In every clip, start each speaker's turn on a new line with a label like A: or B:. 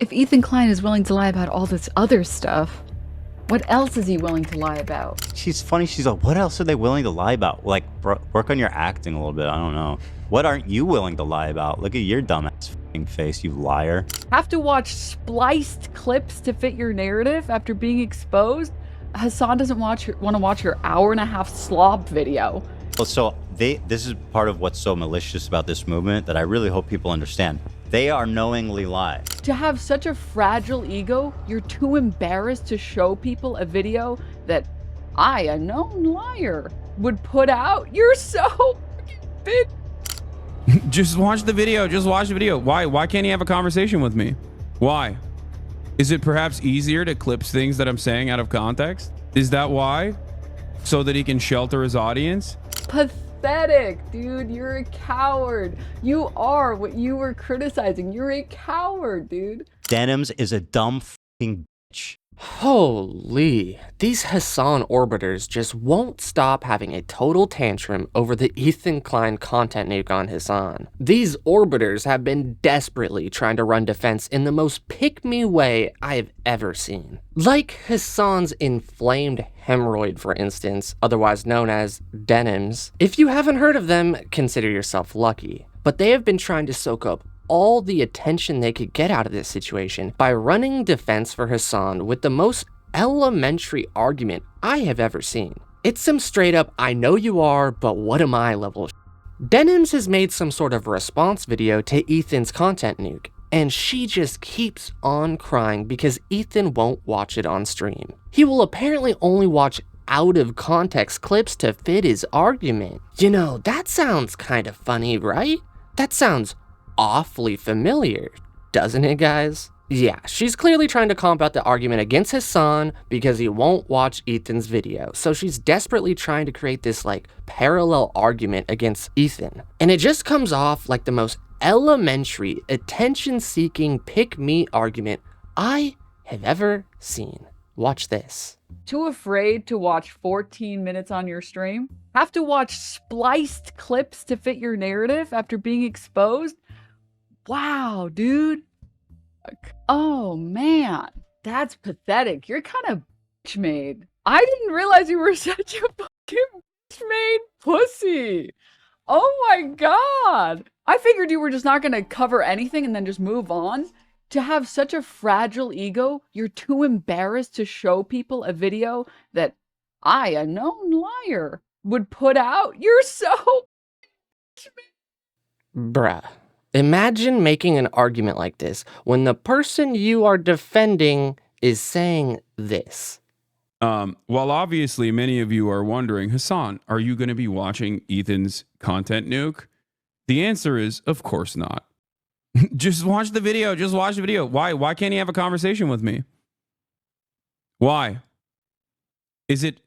A: If Ethan Klein is willing to lie about all this other stuff, what else is he willing to lie about?
B: She's funny. She's like, what else are they willing to lie about? Like, work on your acting a little bit. I don't know. What aren't you willing to lie about? Look at your dumbass f***ing face, you liar.
A: Have to watch spliced clips to fit your narrative after being exposed? Hasan doesn't want to watch your hour-and-a-half slop video.
B: So this is part of what's so malicious about this movement that I really hope people understand. They are knowingly lying.
A: To have such a fragile ego, you're too embarrassed to show people a video that I, a known liar, would put out? You're so fucking big.
C: Just watch the video. Just watch the video. Why can't he have a conversation with me? Why? Is it perhaps easier to clip things that I'm saying out of context? Is that why? So that he can shelter his audience?
A: Pathetic, dude. You're a coward. You are what you were criticizing. You're a coward, dude.
B: Denims is a dumb f***ing bitch.
D: Holy, these Hasan orbiters just won't stop having a total tantrum over the Ethan Klein content nuke on Hasan. These orbiters have been desperately trying to run defense in the most pick-me way I've ever seen. Like Hasan's inflamed hemorrhoid, for instance, otherwise known as Denims. If you haven't heard of them, consider yourself lucky. But they have been trying to soak up all the attention they could get out of this situation by running defense for Hasan with the most elementary argument I have ever seen. It's some straight up, I know you are, but what am I level shit. Denims has made some sort of response video to Ethan's content nuke, and she just keeps on crying because Ethan won't watch it on stream. He will apparently only watch out of context clips to fit his argument. You know, that sounds kind of funny, right? That sounds awfully familiar, doesn't it, guys? Yeah, she's clearly trying to combat the argument against Hasan because he won't watch Ethan's video. So she's desperately trying to create this like parallel argument against Ethan. And it just comes off like the most elementary, attention-seeking pick-me argument I have ever seen. Watch this.
A: Too afraid to watch 14 minutes on your stream? Have to watch spliced clips to fit your narrative after being exposed? Wow, dude. Oh, man. That's pathetic. You're kind of bitch-made. I didn't realize you were such a fucking bitch-made pussy. Oh my god. I figured you were just not going to cover anything and then just move on. To have such a fragile ego, you're too embarrassed to show people a video that I, a known liar, would put out? You're so
D: Bruh. Imagine making an argument like this when the person you are defending is saying this.
C: Well, obviously, many of you are wondering, Hasan, are you going to be watching Ethan's content nuke? The answer is, of course not. Just watch the video. Just watch the video. Why can't he have a conversation with me? Why? Is it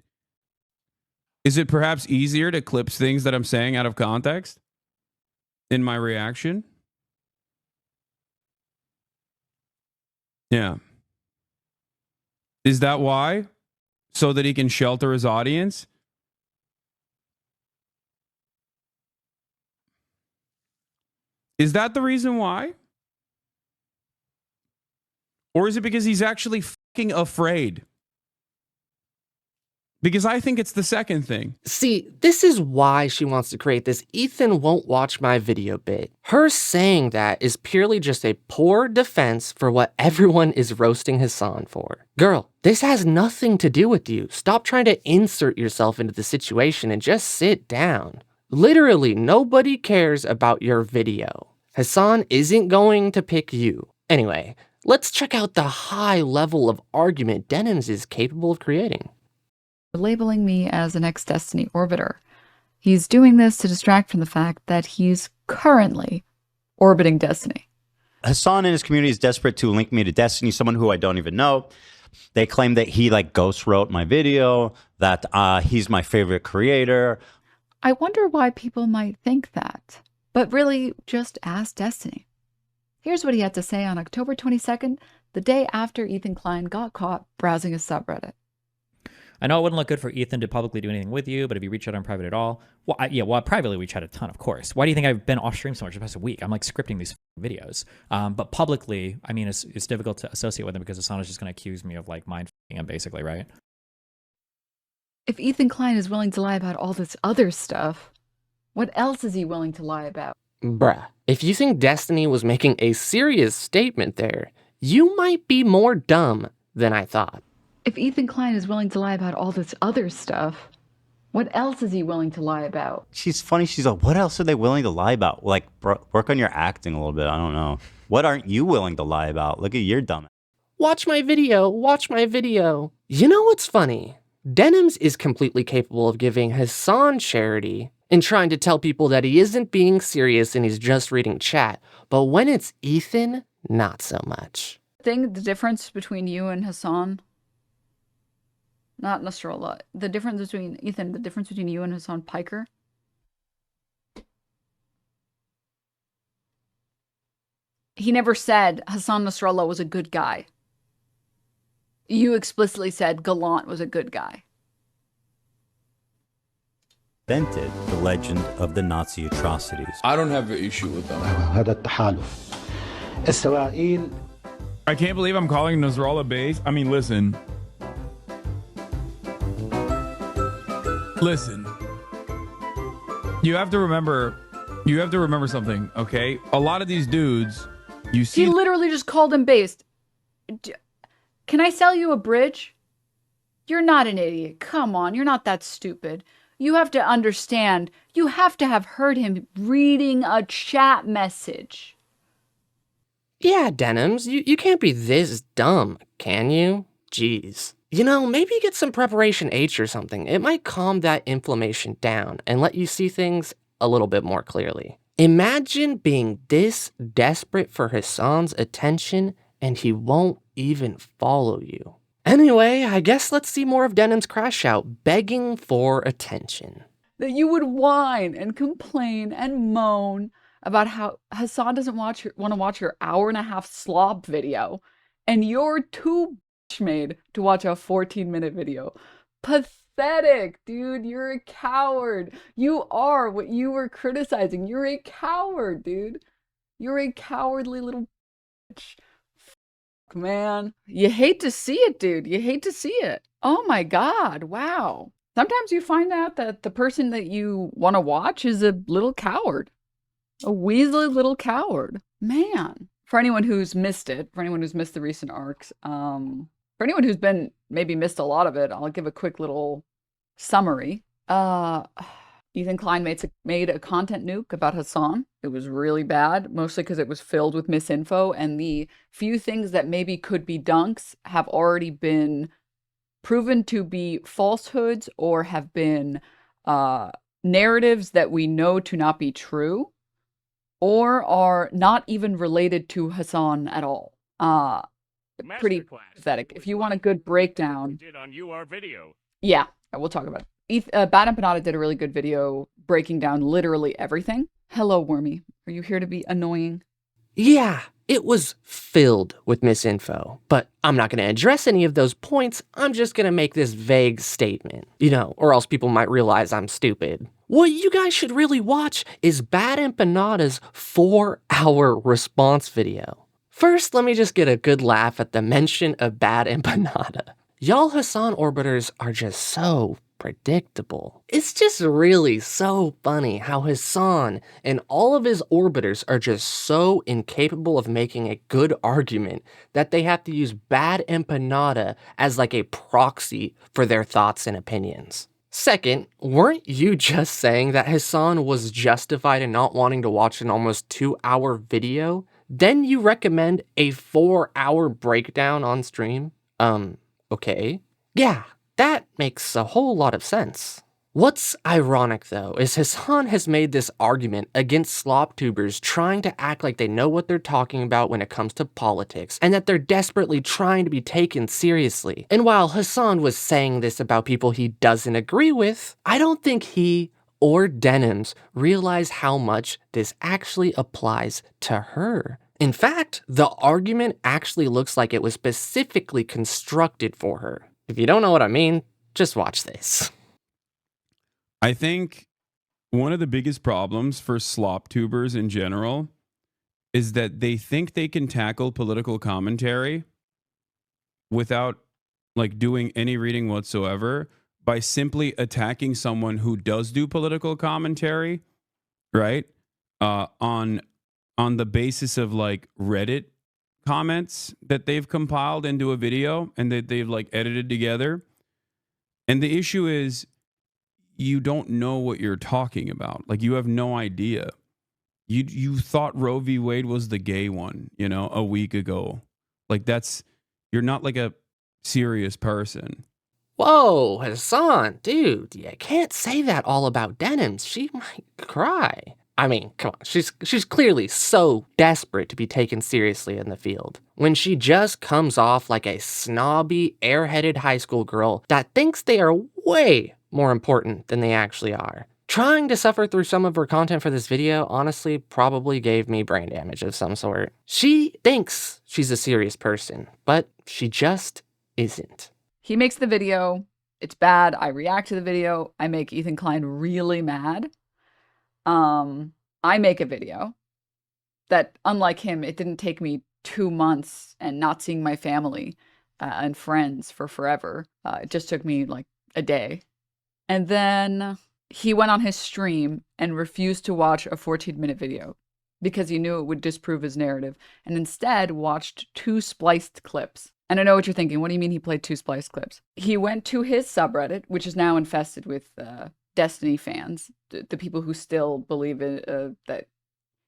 C: perhaps easier to clip things that I'm saying out of context in my reaction? Yeah. Is that why? So that he can shelter his audience? Is that the reason why? Or is it because he's actually fucking afraid? Because I think it's the second thing.
D: See, this is why she wants to create this Ethan won't watch my video bit. Her saying that is purely just a poor defense for what everyone is roasting Hasan for. Girl, this has nothing to do with you. Stop trying to insert yourself into the situation and just sit down. Literally, nobody cares about your video. Hasan isn't going to pick you. Anyway, let's check out the high level of argument Denims is capable of creating.
A: labeling me as an ex-Destiny orbiter. He's doing this to distract from the fact that he's currently orbiting Destiny.
B: Hasan and his community is desperate to link me to Destiny, someone who I don't even know. They claim that he like ghost wrote my video, that he's my favorite creator.
A: I wonder why people might think that. But really, just ask Destiny. Here's what he had to say on October 22nd, the day after Ethan Klein got caught browsing his subreddit.
E: I know it wouldn't look good for Ethan to publicly do anything with you, but if you reach out on private at all, well, privately we chat a ton, of course. Why do you think I've been off stream so much the past week? I'm like scripting these videos. But publicly, I mean, it's difficult to associate with him because Hasan is just going to accuse me of like mind f***ing him, basically, right?
A: If Ethan Klein is willing to lie about all this other stuff, what else is he willing to lie about?
D: Bruh, if you think Destiny was making a serious statement there, you might be more dumb than I thought.
A: If Ethan Klein is willing to lie about all this other stuff, what else is he willing to lie about?
B: She's funny. She's like, what else are they willing to lie about? Like, work on your acting a little bit. I don't know. What aren't you willing to lie about? Look at your dumb.
D: Watch my video, watch my video. You know what's funny? Denims is completely capable of giving Hasan charity and trying to tell people that he isn't being serious and he's just reading chat. But when it's Ethan, not so much.
A: The difference between you and Hasan, not Nasrallah, the difference between Ethan, the difference between you and Hasan Piker. He never said Hasan Nasrallah was a good guy. You explicitly said Gallant was a good guy.
B: Invented the legend of the Nazi atrocities.
F: I don't have an issue with them.
G: هذا التحالف إسرائيل.
C: I can't believe I'm calling Nasrallah base. I mean, listen. Listen. You have to remember something, okay? A lot of these dudes, you see.
A: He literally just called him based. Can I sell you a bridge? You're not an idiot. Come on, you're not that stupid. You have to understand, you have to have heard him reading a chat message.
D: Yeah, Denims, you can't be this dumb, can you? Jeez. You know, maybe get some Preparation H or something. It might calm that inflammation down and let you see things a little bit more clearly. Imagine being this desperate for Hasan's attention and he won't even follow you. Anyway, I guess let's see more of Denims' crash out, begging for attention.
A: That you would whine and complain and moan about how Hasan doesn't want to watch your 1.5-hour Slop video, and you're too made to watch a 14-minute video. Pathetic, dude. You're a coward. You are what you were criticizing. You're a coward, dude. You're a cowardly little bitch. Man, you hate to see it, dude. You hate to see it. Oh my God, wow. Sometimes you find out that the person that you want to watch is a little coward. A weaselly little coward. Man. For anyone who's missed it, for anyone who's missed the recent arcs, for anyone who's maybe missed a lot of it, I'll give a quick little summary. Ethan Klein made a content nuke about Hasan. It was really bad, mostly because it was filled with misinfo, and the few things that maybe could be dunks have already been proven to be falsehoods or have been narratives that we know to not be true or are not even related to Hasan at all. Pretty pathetic. If you want a good breakdown.
H: Did on UR video.
A: Yeah, we'll talk about it. Bad Empanada did a really good video breaking down literally everything. Hello, Wormy. Are you here to be annoying?
D: Yeah, it was filled with misinfo, but I'm not going to address any of those points. I'm just going to make this vague statement, or else people might realize I'm stupid. What you guys should really watch is Bad Empanada's 4-hour response video. First, let me just get a good laugh at the mention of Bad Empanada. Y'all Hasan orbiters are just so predictable. It's just really so funny how Hasan and all of his orbiters are just so incapable of making a good argument that they have to use Bad Empanada as like a proxy for their thoughts and opinions. Second, weren't you just saying that Hasan was justified in not wanting to watch an almost 2-hour video? Then you recommend a 4-hour breakdown on stream? Okay. Yeah, that makes a whole lot of sense. What's ironic though is Hasan has made this argument against slop tubers trying to act like they know what they're talking about when it comes to politics and that they're desperately trying to be taken seriously. And while Hasan was saying this about people he doesn't agree with, I don't think he or Denims realize how much this actually applies to her. In fact, the argument actually looks like it was specifically constructed for her. If you don't know what I mean, Just watch this.
C: I think one of the biggest problems for slop tubers in general is that they think they can tackle political commentary without like doing any reading whatsoever by simply attacking someone who does do political commentary, right? On the basis of like Reddit comments that they've compiled into a video and that they've like edited together. And the issue is you don't know what you're talking about. Like you have no idea. You thought Roe v. Wade was the gay one, you know, a week ago. Like you're not like a serious person.
D: Whoa, Hasan, dude, you can't say that all about Denims. She might cry. I mean, come on, she's clearly so desperate to be taken seriously in the field. When she just comes off like a snobby, airheaded high school girl that thinks they are way more important than they actually are. Trying to suffer through some of her content for this video honestly probably gave me brain damage of some sort. She thinks she's a serious person, but she just isn't.
A: He makes the video. It's bad. I react to the video. I make Ethan Klein really mad. I make a video that, unlike him, it didn't take me 2 months and not seeing my family and friends for forever. It just took me like a day. And then he went on his stream and refused to watch a 14-minute video because he knew it would disprove his narrative, and instead watched 2 spliced clips. And I know what you're thinking. What do you mean he played 2 spliced clips? He went to his subreddit, which is now infested with Destiny fans, the people who still believe that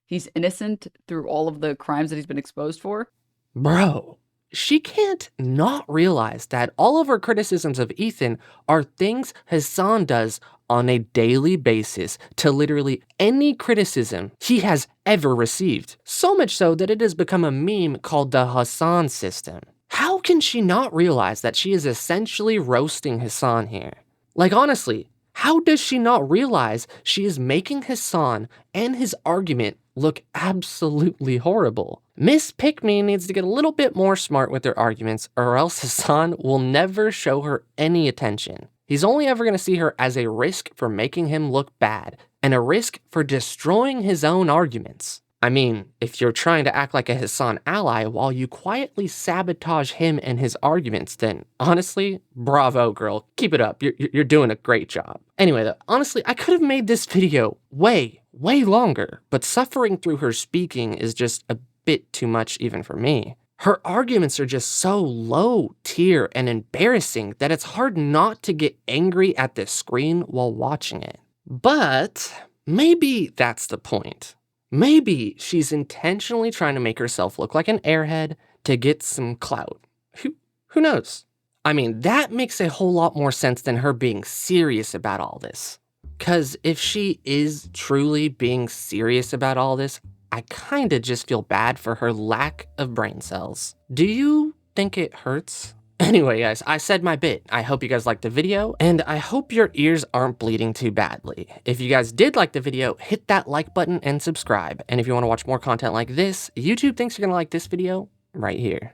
A: he's innocent through all of the crimes that he's been exposed for.
D: Bro, she can't not realize that all of her criticisms of Ethan are things Hasan does on a daily basis to literally any criticism he has ever received. So much so that it has become a meme called the Hasan system. How can she not realize that she is essentially roasting Hasan here? Like, honestly, how does she not realize she is making Hasan and his argument look absolutely horrible? Miss Pick Me needs to get a little bit more smart with her arguments, or else Hasan will never show her any attention. He's only ever going to see her as a risk for making him look bad, and a risk for destroying his own arguments. I mean, if you're trying to act like a Hasan ally while you quietly sabotage him and his arguments, then honestly, bravo girl, keep it up, you're doing a great job. Anyway though, honestly, I could have made this video way longer, but suffering through her speaking is just a bit too much even for me. Her arguments are just so low tier and embarrassing that it's hard not to get angry at the screen while watching it. But maybe that's the point. Maybe she's intentionally trying to make herself look like an airhead to get some clout. Who knows? I mean, that makes a whole lot more sense than her being serious about all this. 'Cause if she is truly being serious about all this, I kinda just feel bad for her lack of brain cells. Do you think it hurts? Anyway, guys, I said my bit. I hope you guys liked the video, and I hope your ears aren't bleeding too badly. If you guys did like the video, hit that like button and subscribe. And if you want to watch more content like this, YouTube thinks you're gonna like this video right here.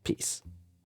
D: Peace.